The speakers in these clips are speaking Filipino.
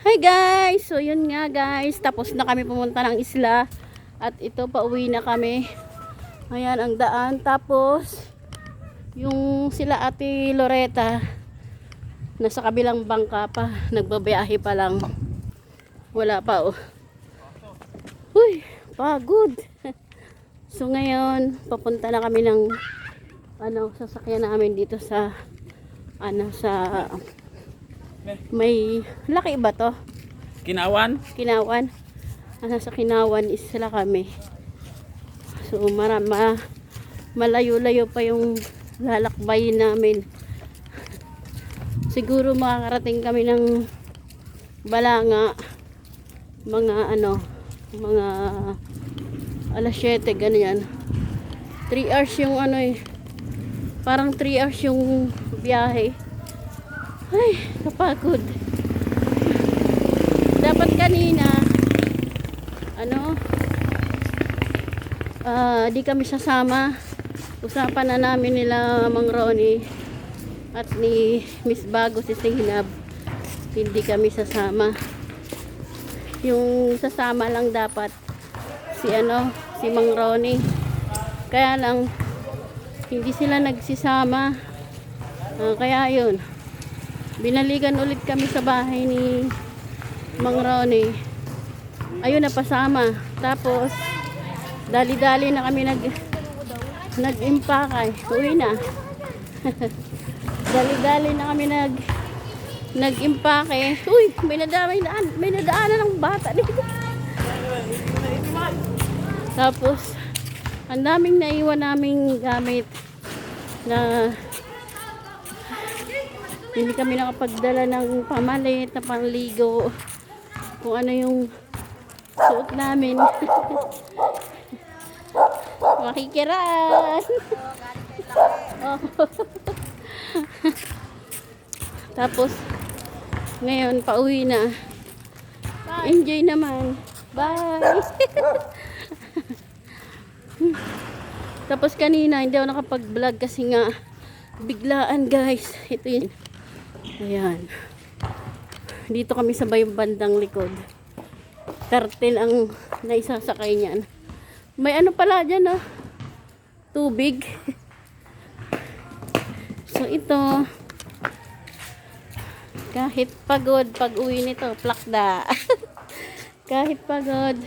Hi guys! So yun nga guys, tapos na kami pumunta ng isla. At ito, pauwi na kami. Ayan ang daan. Tapos, yung sila Ate Loretta, nasa kabilang bangka pa. Nagbabiyahe pa lang. Wala pa oh. Uy, pagod. So ngayon, papunta na kami ng sasakyan namin dito sa sa may laki ba to? Kinawan? Kinawan. Sa Kinawan is sila kami. So malayo-layo pa yung lalakbayin namin. Siguro makakarating kami ng Balanga mga mga alas 7 ganyan. 3 hours yung parang 3 hours yung biyahe. Ay, kapagod. Dapat kanina di kami sasama. Usapan na namin nila Mang Ronnie at ni Miss Bago si Singhab. Hindi kami sasama. Yung sasama lang dapat si Mang Ronnie. Kaya lang hindi sila nagsisama. Kaya yun, binalikan ulit kami sa bahay ni Mang Ronnie. Ayun, napasama. Tapos dali-dali na kami nag-impakay. Uwi na. Dali-dali na kami nag-impake. Uy, may nadaanan ng bata dito. Tapos ang daming naiwan naming gamit na hindi kami nakapagdala ng pamalit na pangligo, kung ano yung suot namin. Makikiran. Oh. Tapos ngayon pauwi na. Enjoy naman. Bye. Tapos kanina hindi ako nakapag-vlog kasi nga biglaan guys. Ito yun. Ayan. Dito kami sa bandang likod. 13 ang naisasakay niyan. May pala dyan tubig. So ito, kahit pagod pag uwi nito, plakda. Kahit pagod,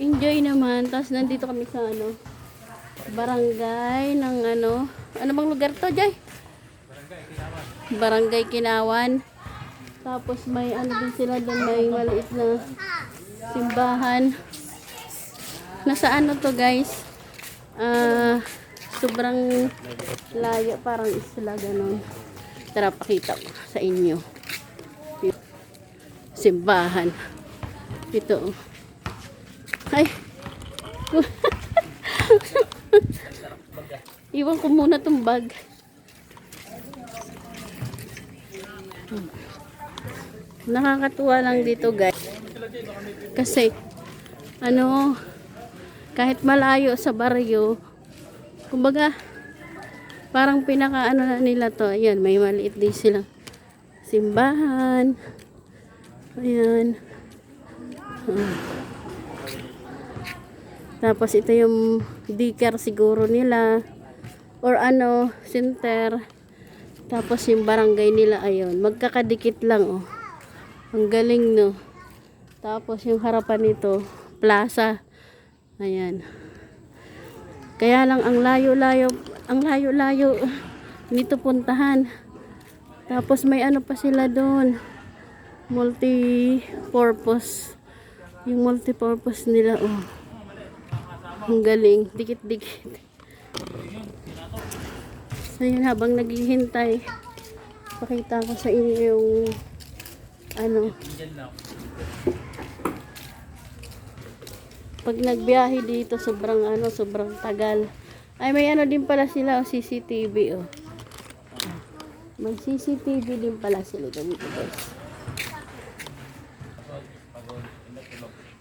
enjoy naman. Tapos nandito kami sa barangay ng ano bang lugar to, Jay? Barangay Kinawan. Tapos may din sila doon, may maliit na simbahan. Nasa to guys? Sobrang layo, parang isla ganon. Tara, pakita ko sa inyo. Simbahan. Ito. Ay. Iwan ko muna tong bag. Nakakatuwa lang dito guys. Kasi kahit malayo sa baryo, kumbaga parang pinaka na nila to. Ayan, may maliit din silang simbahan. Ayan. Tapos ito yung daycare siguro nila or center. Tapos yung barangay nila, ayun, magkakadikit lang oh. Ang galing no. Tapos yung harapan nito, plaza. Ayan. Kaya lang ang layo-layo nito puntahan. Tapos may pa sila doon. Multi-purpose. Yung multi-purpose nila oh. Ang galing, dikit-dikit. So yun, habang naghihintay, pakita ko sa inyo yung pag nagbiyahe dito sobrang tagal. Ay may din pala sila CCTV oh. May CCTV din pala sila dito guys.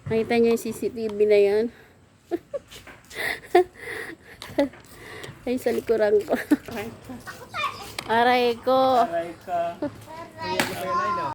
Nakita niyo yung CCTV na yan? Ay sa likuran ko. Aray ko.